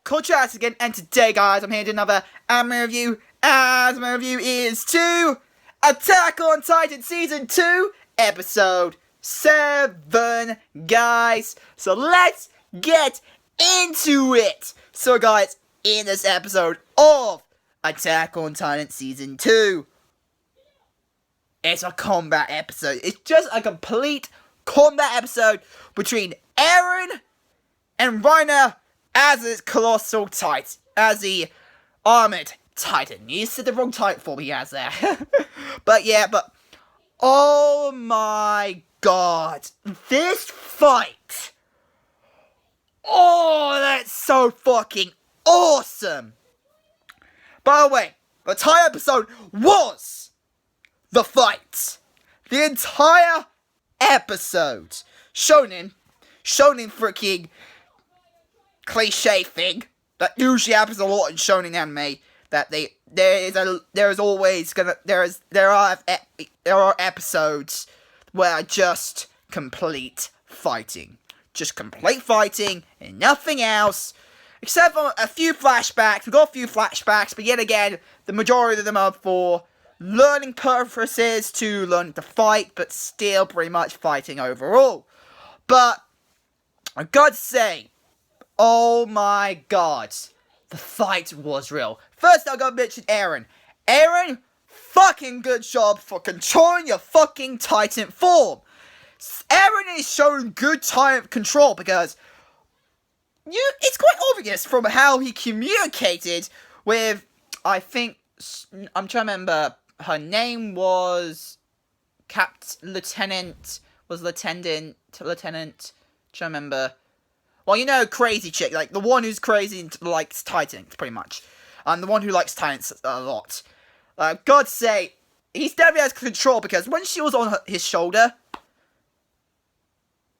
Culture again, and today, guys, I'm here to another anime review, as my review is to Attack on Titan Season 2, Episode 7, guys. So let's get into it. So, guys, in this episode of Attack on Titan Season 2, it's a combat episode. It's just a complete combat episode between Eren and Reiner as his colossal titan, as the armored titan. You said the wrong title for me as there. but oh my god, this fight. Oh, that's so fucking awesome. By the way, the entire episode was the fight. The entire episode. Shonen freaking cliche thing that usually happens a lot in shonen anime, that there are episodes where just complete fighting, and nothing else except for a few flashbacks. We've got a few flashbacks, but yet again the majority of them are for learning purposes, to learn to fight, but still pretty much fighting overall. But I gotta say, oh my god, the fight was real. First, I gotta mention Eren. Eren, fucking good job for controlling your fucking Titan form. Eren is showing good Titan control because it's quite obvious from how he communicated with, I think, I'm trying to remember, her name was Lieutenant, trying to remember. Well, you know, crazy chick, like, the one who's crazy and likes Titans, pretty much. The one who likes Titans a lot. God's sake, he's definitely has control, because when she was on his shoulder,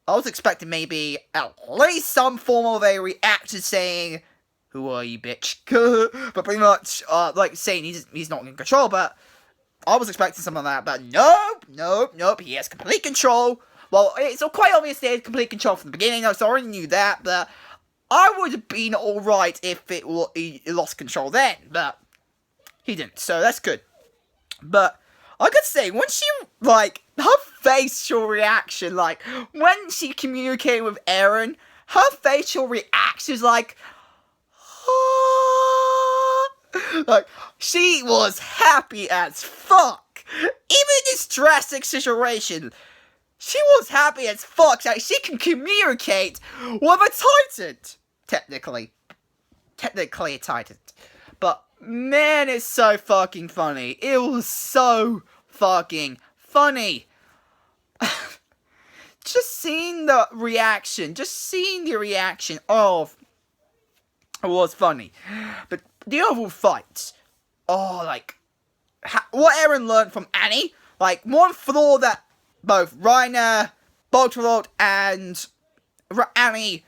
I was expecting maybe at least some form of a reaction saying, "Who are you, bitch?" But pretty much, like, saying he's not in control, but I was expecting something like that, but nope, he has complete control. Well, it's quite obvious they had complete control from the beginning, so I already knew that, but I would have been alright if he lost control then, but he didn't, so that's good. But I gotta say, when she, like, her facial reaction, like, when she communicated with Eren, her facial reaction was like, like, she was happy as fuck. Even in this drastic situation, she was happy as fuck that she can communicate with a Titan. Technically a Titan. But, man, it's so fucking funny. It was so fucking funny. Just seeing the reaction of it was funny. But the overall fight, like, what Eren learned from Annie, like, one flaw that both Reiner, Boltoroid, and Annie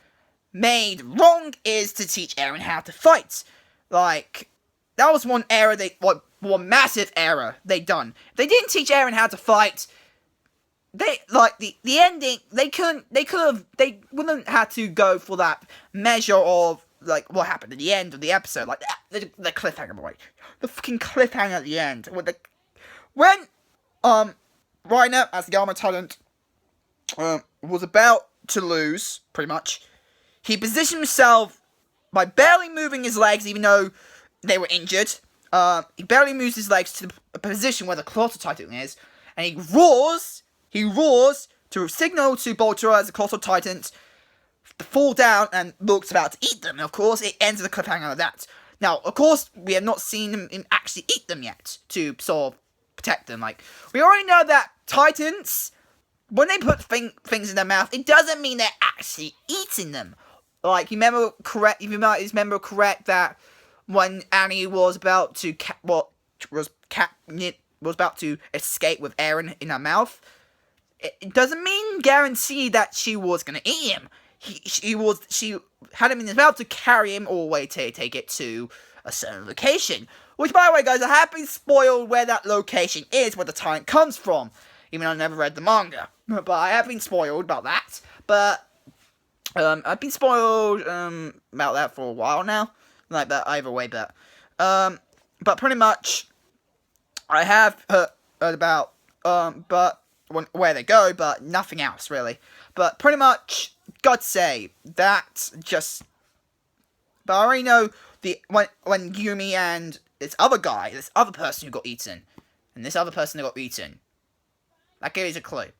made wrong is to teach Eren how to fight. Like, that was one error one massive error they done. They didn't teach Eren how to fight. They, like, the ending, they wouldn't have to go for that measure of, like, what happened at the end of the episode, like, the cliffhanger, boy. The fucking cliffhanger at the end, when Reiner, as the armored titan, was about to lose, pretty much, he positioned himself by barely moving his legs, even though they were injured. He barely moves his legs to the position where the colossal titan is, and he roars to signal to Boltoroid as the colossal titans to fall down, and looks about to eat them. And of course, it ends with a cliffhanger like that. Now, of course, we have not seen him actually eat them yet, to sort of protect them. Like, we already know that Titans, when they put things in their mouth, it doesn't mean they're actually eating them. Like, you remember correct that when Annie was about to was about to escape with Eren in her mouth, it doesn't mean guarantee that she was gonna eat him. She had him in his mouth to carry him all the way to take it to a certain location. Which, by the way, guys, I have been spoiled where that location is, where the Titan comes from. Even though I never read the manga. But I have been spoiled about that. But I've been spoiled about that for a while now. Like that either way, but pretty much I have heard about where they go, but nothing else really. But pretty much, God say that just. But I already know when Yumi and this other person who got eaten, and this other person who got eaten. That gives a clue.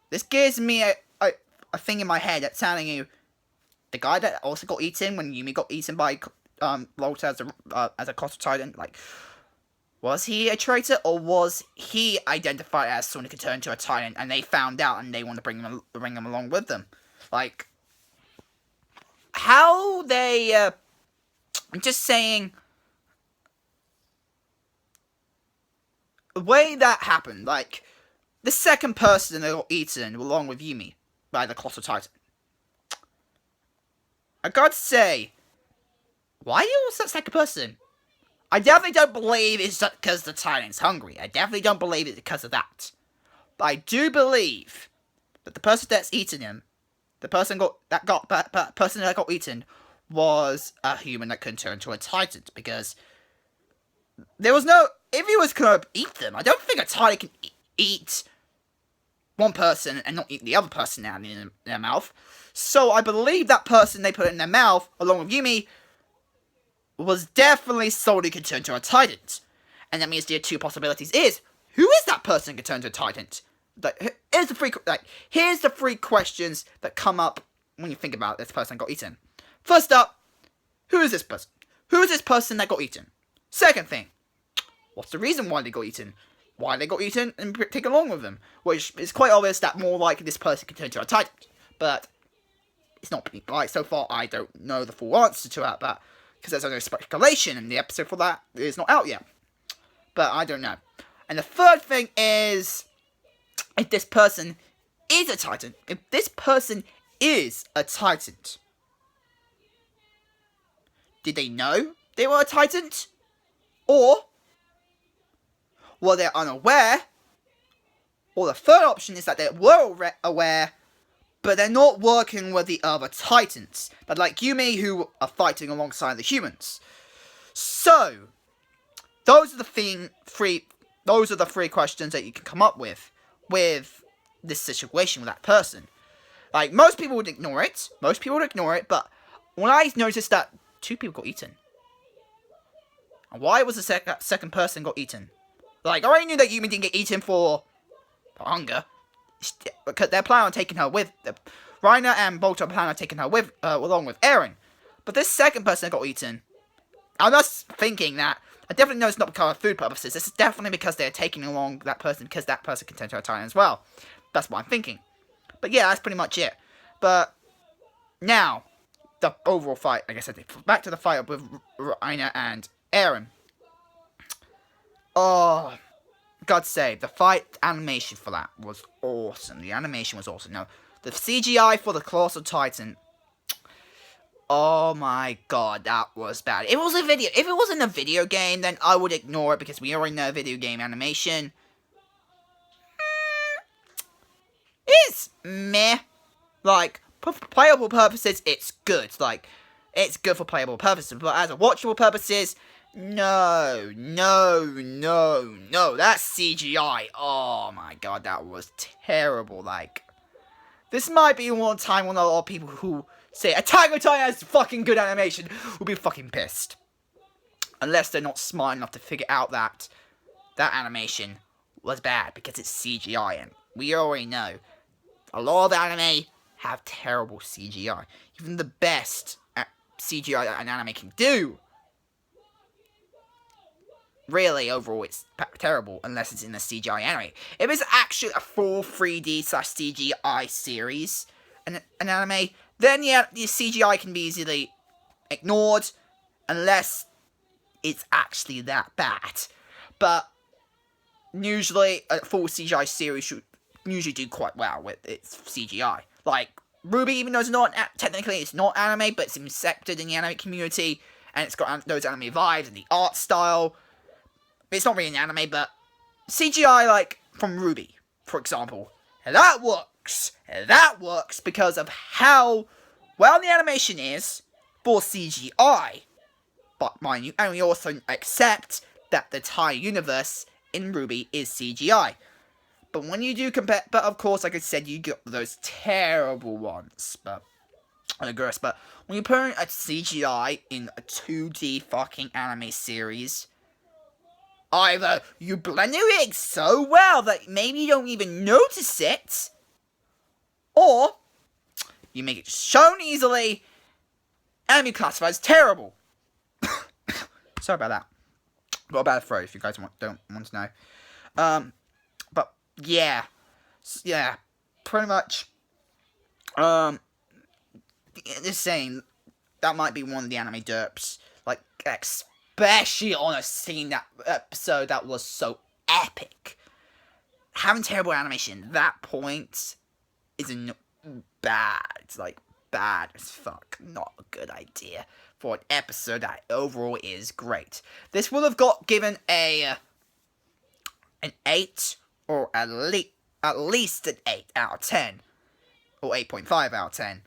This gives me a thing in my head that's telling you the guy that also got eaten when Yumi got eaten by Volta as a Coastal Titan, like, was he a traitor or was he identified as someone who could turn into a Titan and they found out and they want to bring him along with them? Like, how they I'm just saying the way that happened, like the second person that got eaten along with Yumi by the Colossal Titan. I gotta say, why was that second person? I definitely don't believe it's because the Titan's hungry. I definitely don't believe it's because of that. But I do believe that the person that's eaten him, the person that got eaten, was a human that couldn't turn into a Titan. Because there was no, if he was gonna eat them, I don't think a Titan can eat one person and not eat the other person down in their mouth. So I believe that person they put in their mouth, along with Yumi, was definitely someone who could turn to a Titan. And that means the two possibilities is, who is that person who can turn to a Titan? Like, here's the three questions that come up when you think about this person got eaten. First up, who is this person? Who is this person that got eaten? Second thing, what's the reason why they got eaten? Why they got eaten and taken along with them? Which is quite obvious that more likely this person can turn to a Titan. But it's not, like, so far I don't know the full answer to that, but because there's only speculation and the episode for that is not out yet. But I don't know. And the third thing is, if this person is a Titan. If this person is a Titan, did they know they were a Titan? Or were they unaware? Or the third option is that they were aware, but they're not working with the other Titans. But like Yumi, who are fighting alongside the humans. So, those are the three questions that you can come up with this situation with that person. Like, most people would ignore it. But when I noticed that two people got eaten. And why was the second person got eaten? Like, I already knew that Yumi didn't get eaten for hunger. Because they're planning on taking her with. Reiner and Bolter are planning on taking her with, along with Eren. But this second person that got eaten, I'm just thinking that, I definitely know it's not because of food purposes. This is definitely because they're taking along that person because that person can turn to a Titan as well. That's what I'm thinking. But yeah, that's pretty much it. But now, the overall fight, like I said, back to the fight with Reiner and Eren. Oh, God save, the fight animation for that was awesome. The animation was awesome. No, the CGI for the Colossal Titan, oh my god, that was bad. If it wasn't a video game, then I would ignore it because we already know video game animation. It's meh. Like, for playable purposes, it's good. Like, it's good for playable purposes, but as a watchable purposes, no. That's CGI. Oh my god, that was terrible. Like, this might be one time when a lot of people who say Attack on Titan has fucking good animation will be fucking pissed. Unless they're not smart enough to figure out that that animation was bad because it's CGI, and we already know a lot of anime have terrible CGI. Even the best CGI that an anime can do, really, overall, it's terrible unless it's in a CGI anime. If it's actually a full 3D/CGI series, an anime, then yeah, the CGI can be easily ignored unless it's actually that bad. But usually, a full CGI series should usually do quite well with its CGI. Like, Ruby, even though it's not, technically it's not anime, but it's accepted in the anime community, and it's got those anime vibes and the art style. It's not really an anime, but CGI, like, from Ruby, for example, that works. That works because of how well the animation is for CGI. But mind you, and we also accept that the entire universe in RWBY is CGI. But when you do compare, but of course, like I said, you get those terrible ones. But I digress. But when you put a CGI in a 2D fucking anime series, either you blend it in so well that maybe you don't even notice it, or you make it shown easily and be classified as terrible. Sorry about that. Got a bad throat if you guys don't want to know. But yeah, pretty much. Just saying that might be one of the anime derps. Like, especially on a scene that episode that was so epic. Having terrible animation at that point is bad. It's like bad as fuck. Not a good idea for an episode that overall is great. This would have given an 8 or at least an 8 out of 10 or 8.5 out of 10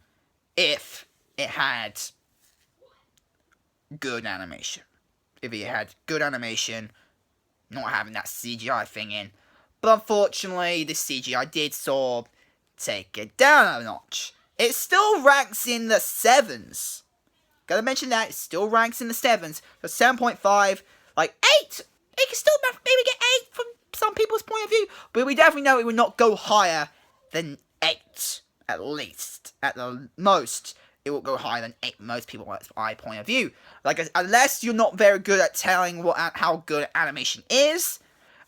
if it had good animation. If it had good animation, not having that CGI thing in. But unfortunately, the CGI did sort of take it down a notch. It still ranks in the 7s. Gotta mention that, it still ranks in the 7s. So 7.5, like 8! It can still maybe get 8 from some people's point of view. But we definitely know it would not go higher than 8. At least. At the most, it will go higher than 8 most people's point of view. Like, unless you're not very good at telling how good animation is,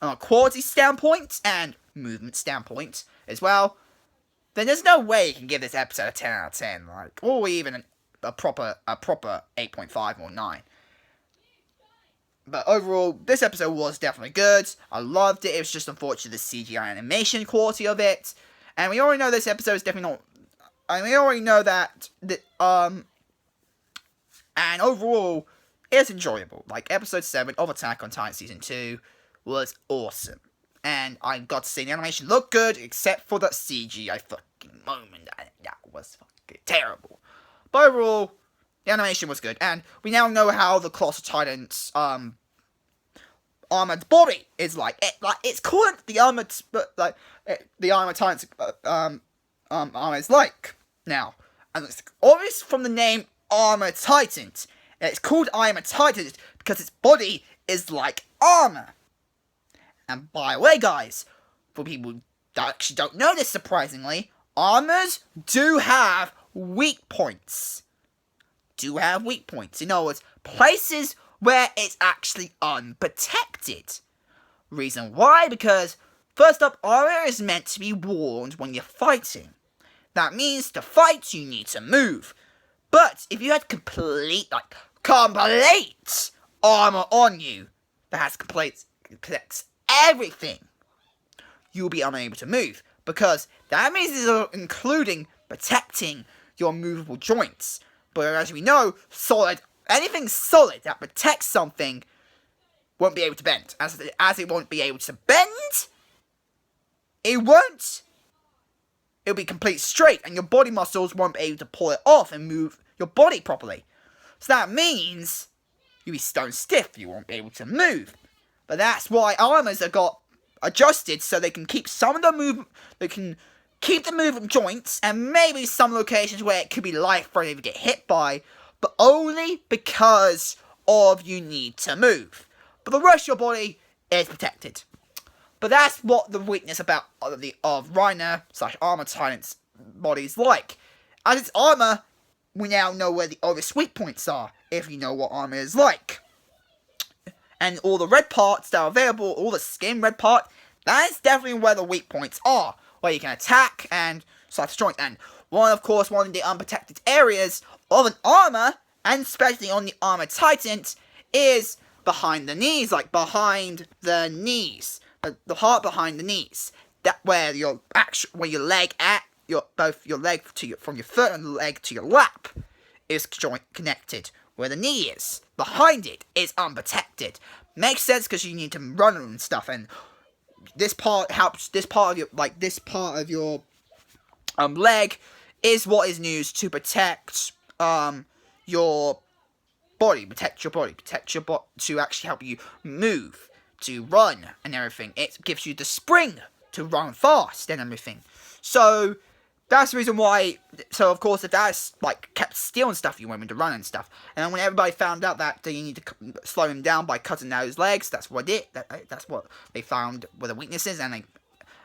on a quality standpoint, and movement standpoint as well, then there's no way you can give this episode a 10 out of 10, like, or even a proper 8.5 or 9. But overall, this episode was definitely good. I loved it. It was just unfortunate the CGI animation quality of it. And we already know this episode is definitely not... And we already know that... And overall, it's enjoyable. Like, episode 7 of Attack on Titan Season 2 was awesome. And I got to see the animation look good, except for that CGI fucking moment. That was fucking terrible. But overall, the animation was good. And we now know how the Colossal Titan's armored body is like. It's called the armored... the Armored Titan's armor is like. Now, and it's obvious from the name Armored Titan. It's called Armored Titan because its body is like armor. And by the way, guys, for people that actually don't know this, surprisingly, armors do have weak points. In other words, places where it's actually unprotected. Reason why? Because, first up, armor is meant to be worn when you're fighting. That means to fight, you need to move. But if you had complete armor on you, that protects everything, you'll be unable to move. Because that means it's including protecting your movable joints. But as we know, anything solid that protects something won't be able to bend. As it won't be able to bend, it'll be complete straight, and your body muscles won't be able to pull it off and move your body properly. So that means you'll be stone stiff, you won't be able to move. But that's why armors have got adjusted so they can keep some of the movement, they can keep the movement joints, and maybe some locations where it could be life-threatening to get hit by, but only because of you need to move. But the rest of your body is protected. But that's what the weakness of Reiner / Armor Titan's body is like. As its armor, we now know where the obvious weak points are, if you know what armor is like. And all the red parts that are available, all the skin red part, that is definitely where the weak points are. Where you can attack and start destroying. And one of the unprotected areas of an armor, and especially on the Armored Titan, is behind the knees. Like behind the knees. The heart behind the knees. That where your leg from your foot and leg to your lap is joint connected. Where the knee is, behind it, is unprotected. Makes sense because you need to run and stuff, and this part helps. This part of your leg is what is used to protect your body, to actually help you move, to run and everything. It gives you the spring to run fast and everything. So that's the reason why. So of course, the dads like kept stealing stuff you want him to run and stuff. And then when everybody found out that you need to slow him down by cutting out his legs, that's what it. That's what they found were the weaknesses. And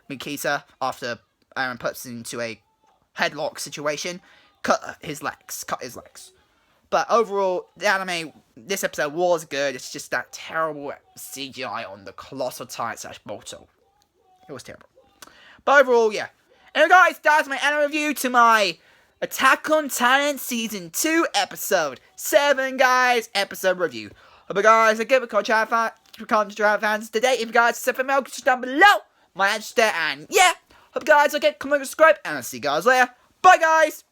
Mikasa, after Aaron puts him into a headlock situation, cut his legs. But overall, the anime, this episode was good. It's just that terrible CGI on the Colossal Titan / Boruto. It was terrible. But overall, yeah. Anyway, guys, that's my anime review to my Attack on Titan Season 2 Episode 7, guys. Episode review. Hope you guys are good with fans today. If you guys have something else, just down below my address there. And yeah, hope you guys are good. Comment, subscribe, and I'll see you guys later. Bye, guys.